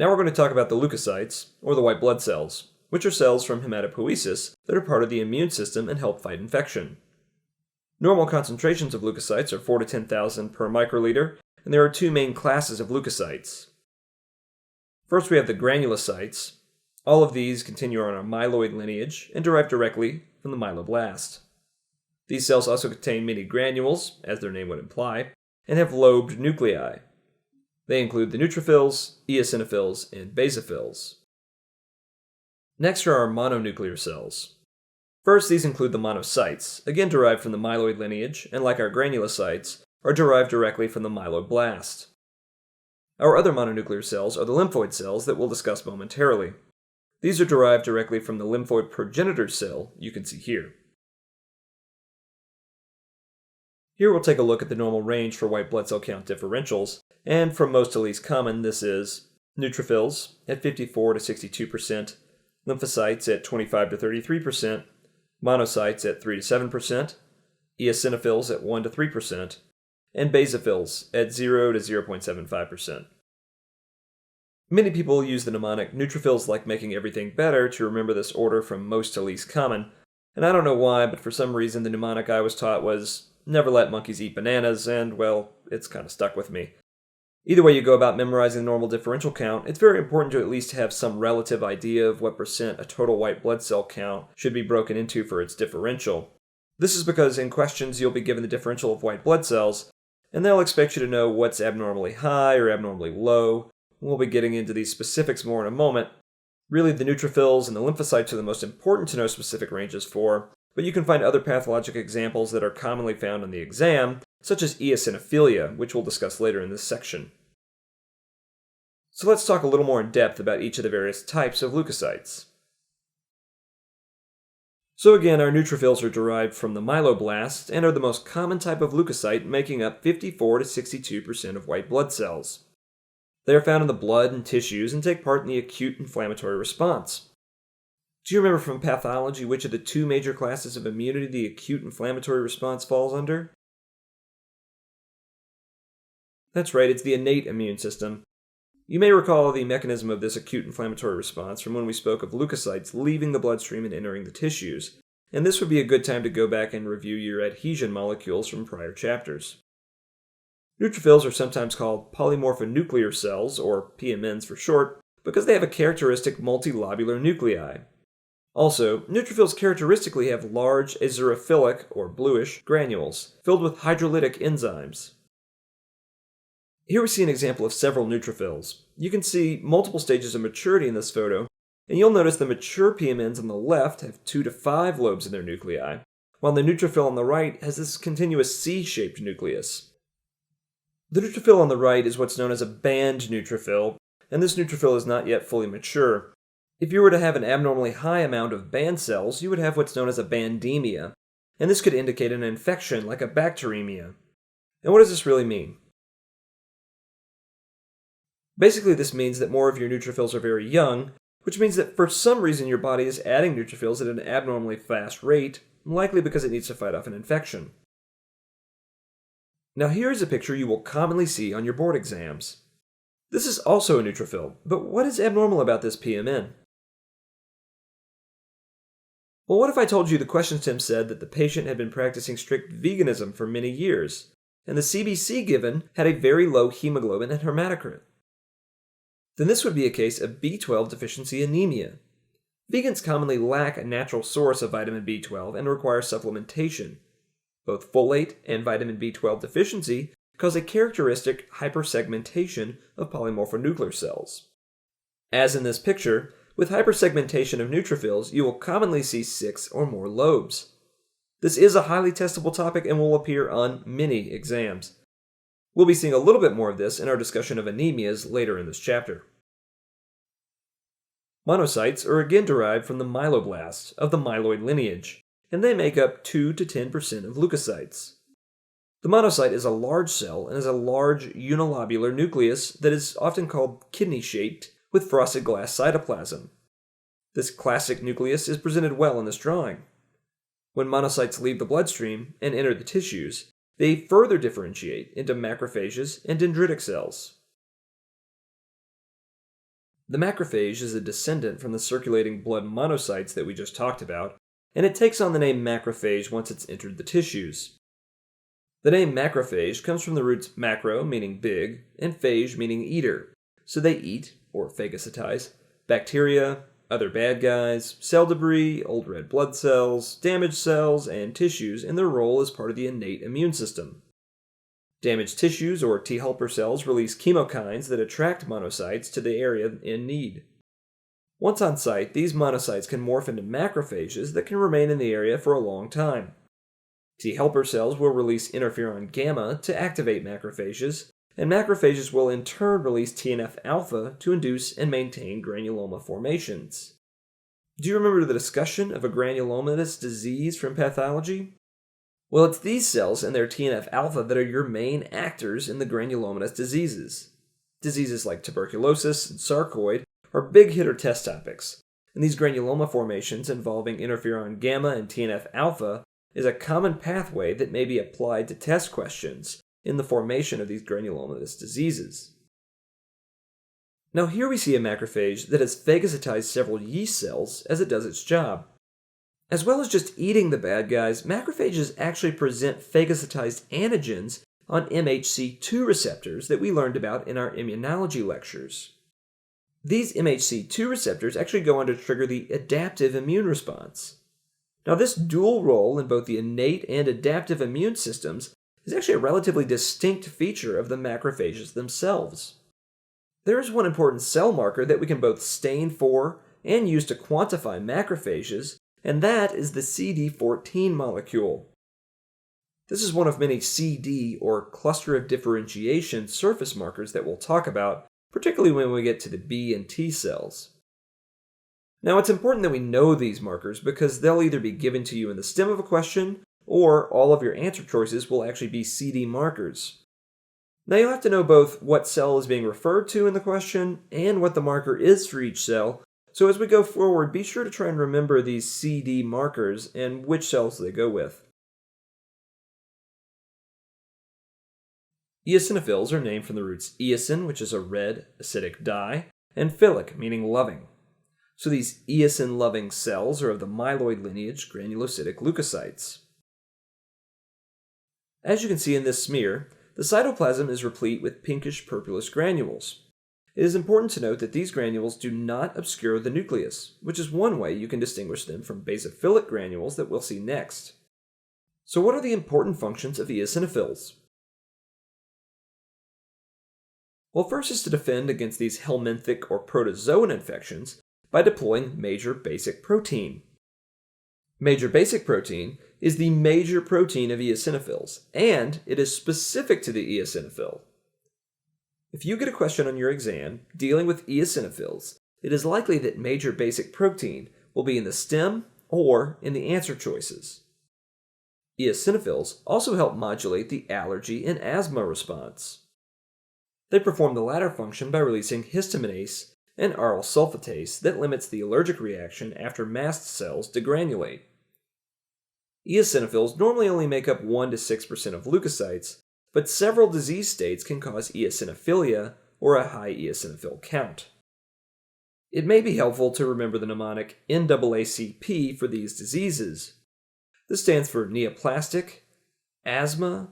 Now we're going to talk about the leukocytes, or the white blood cells, which are cells from hematopoiesis that are part of the immune system and help fight infection. Normal concentrations of leukocytes are 4 to 10,000 per microliter, and there are two main classes of leukocytes. First, we have the granulocytes. All of these continue on a myeloid lineage and derive directly from the myeloblast. These cells also contain many granules, as their name would imply, and have lobed nuclei. They include the neutrophils, eosinophils, and basophils. Next are our mononuclear cells. First, these include the monocytes, again derived from the myeloid lineage, and like our granulocytes, are derived directly from the myeloblast. Our other mononuclear cells are the lymphoid cells that we'll discuss momentarily. These are derived directly from the lymphoid progenitor cell you can see here. Here we'll take a look at the normal range for white blood cell count differentials, and from most to least common this is neutrophils at 54 to 62%, lymphocytes at 25 to 33%, monocytes at 3 to 7%, eosinophils at 1 to 3%, and basophils at 0 to 0.75%. Many people use the mnemonic neutrophils like making everything better to remember this order from most to least common, and I don't know why, but for some reason the mnemonic I was taught was never let monkeys eat bananas, and well, it's kind of stuck with me. Either way you go about memorizing the normal differential count, it's very important to at least have some relative idea of what percent a total white blood cell count should be broken into for its differential. This is because in questions you'll be given the differential of white blood cells, and they'll expect you to know what's abnormally high or abnormally low. We'll be getting into these specifics more in a moment. Really, the neutrophils and the lymphocytes are the most important to know specific ranges for, but you can find other pathologic examples that are commonly found on the exam, such as eosinophilia, which we'll discuss later in this section. So let's talk a little more in depth about each of the various types of leukocytes. So again, our neutrophils are derived from the myeloblast and are the most common type of leukocyte, making up 54 to 62% of white blood cells. They are found in the blood and tissues and take part in the acute inflammatory response. Do you remember from pathology which of the two major classes of immunity the acute inflammatory response falls under? That's right, it's the innate immune system. You may recall the mechanism of this acute inflammatory response from when we spoke of leukocytes leaving the bloodstream and entering the tissues, and this would be a good time to go back and review your adhesion molecules from prior chapters. Neutrophils are sometimes called polymorphonuclear cells, or PMNs for short, because they have a characteristic multilobular nuclei. Also, neutrophils characteristically have large azurophilic, or bluish, granules, filled with hydrolytic enzymes. Here we see an example of several neutrophils. You can see multiple stages of maturity in this photo, and you'll notice the mature PMNs on the left have 2 to 5 lobes in their nuclei, while the neutrophil on the right has this continuous C-shaped nucleus. The neutrophil on the right is what's known as a band neutrophil, and this neutrophil is not yet fully mature. If you were to have an abnormally high amount of band cells, you would have what's known as a bandemia, and this could indicate an infection like a bacteremia. And what does this really mean? Basically, this means that more of your neutrophils are very young, which means that for some reason your body is adding neutrophils at an abnormally fast rate, likely because it needs to fight off an infection. Now here is a picture you will commonly see on your board exams. This is also a neutrophil, but what is abnormal about this PMN? Well, what if I told you the question stem said that the patient had been practicing strict veganism for many years, and the CBC given had a very low hemoglobin and hematocrit? Then this would be a case of B12 deficiency anemia. Vegans commonly lack a natural source of vitamin B12 and require supplementation. Both folate and vitamin B12 deficiency cause a characteristic hypersegmentation of polymorphonuclear cells. As in this picture, with hypersegmentation of neutrophils, you will commonly see 6 or more lobes. This is a highly testable topic and will appear on many exams. We'll be seeing a little bit more of this in our discussion of anemias later in this chapter. Monocytes are again derived from the myeloblast of the myeloid lineage, and they make up 2 to 10% of leukocytes. The monocyte is a large cell and has a large unilobular nucleus that is often called kidney-shaped with frosted glass cytoplasm. This classic nucleus is presented well in this drawing. When monocytes leave the bloodstream and enter the tissues, they further differentiate into macrophages and dendritic cells. The macrophage is a descendant from the circulating blood monocytes that we just talked about, and it takes on the name macrophage once it's entered the tissues. The name macrophage comes from the roots macro, meaning big, and phage, meaning eater, so they eat, or phagocytize, bacteria, other bad guys, cell debris, old red blood cells, damaged cells, and tissues in their role as part of the innate immune system. Damaged tissues or T helper cells release chemokines that attract monocytes to the area in need. Once on site, these monocytes can morph into macrophages that can remain in the area for a long time. T helper cells will release interferon gamma to activate macrophages, and macrophages will in turn release TNF alpha to induce and maintain granuloma formations. Do you remember the discussion of a granulomatous disease from pathology? Well, it's these cells and their TNF alpha that are your main actors in the granulomatous diseases. Diseases like tuberculosis and sarcoid are big hitter test topics, and these granuloma formations involving interferon gamma and TNF alpha is a common pathway that may be applied to test questions in the formation of these granulomatous diseases. Now here we see a macrophage that has phagocytized several yeast cells as it does its job. As well as just eating the bad guys, macrophages actually present phagocytized antigens on MHC2 receptors that we learned about in our immunology lectures. These MHC2 receptors actually go on to trigger the adaptive immune response. Now this dual role in both the innate and adaptive immune systems is actually a relatively distinct feature of the macrophages themselves. There is one important cell marker that we can both stain for and use to quantify macrophages, and that is the CD14 molecule. This is one of many CD, or cluster of differentiation, surface markers that we'll talk about, particularly when we get to the B and T cells. Now it's important that we know these markers because they'll either be given to you in the stem of a question, or all of your answer choices will actually be CD markers. Now you'll have to know both what cell is being referred to in the question and what the marker is for each cell, so as we go forward, be sure to try and remember these CD markers and which cells they go with. Eosinophils are named from the roots eosin, which is a red, acidic dye, and philic, meaning loving. So these eosin-loving cells are of the myeloid lineage granulocytic leukocytes. As you can see in this smear, the cytoplasm is replete with pinkish-purplish granules. It is important to note that these granules do not obscure the nucleus, which is one way you can distinguish them from basophilic granules that we'll see next. So what are the important functions of eosinophils? Well, first is to defend against these helminthic or protozoan infections by deploying major basic protein. Major basic protein is the major protein of eosinophils, and it is specific to the eosinophil. If you get a question on your exam dealing with eosinophils, it is likely that major basic protein will be in the stem or in the answer choices. Eosinophils also help modulate the allergy and asthma response. They perform the latter function by releasing histaminase and aryl sulfatase that limits the allergic reaction after mast cells degranulate. Eosinophils normally only make up 1 to 6% of leukocytes, but several disease states can cause eosinophilia or a high eosinophil count. It may be helpful to remember the mnemonic NAACP for these diseases. This stands for neoplastic, asthma,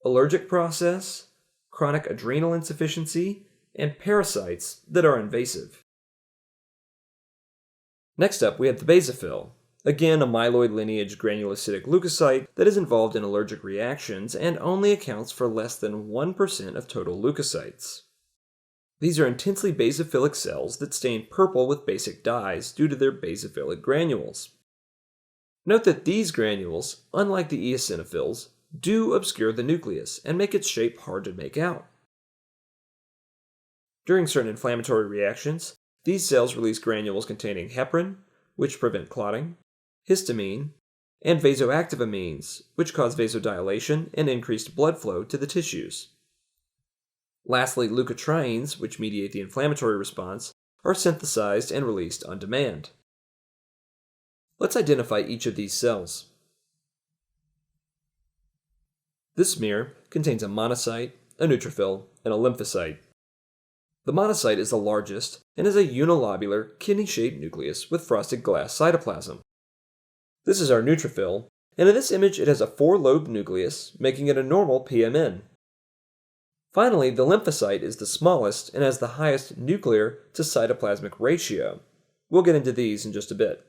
allergic process, chronic adrenal insufficiency, and parasites that are invasive. Next up, we have the basophil. Again, a myeloid lineage granulocytic leukocyte that is involved in allergic reactions and only accounts for less than 1% of total leukocytes. These are intensely basophilic cells that stain purple with basic dyes due to their basophilic granules. Note that these granules, unlike the eosinophils, do obscure the nucleus and make its shape hard to make out. During certain inflammatory reactions, these cells release granules containing heparin, which prevent clotting, histamine, and vasoactive amines, which cause vasodilation and increased blood flow to the tissues. Lastly, leukotrienes, which mediate the inflammatory response, are synthesized and released on demand. Let's identify each of these cells. This smear contains a monocyte, a neutrophil, and a lymphocyte. The monocyte is the largest and is a unilobular, kidney-shaped nucleus with frosted glass cytoplasm. This is our neutrophil, and in this image it has a 4-lobed nucleus, making it a normal PMN. Finally, the lymphocyte is the smallest and has the highest nuclear to cytoplasmic ratio. We'll get into these in just a bit.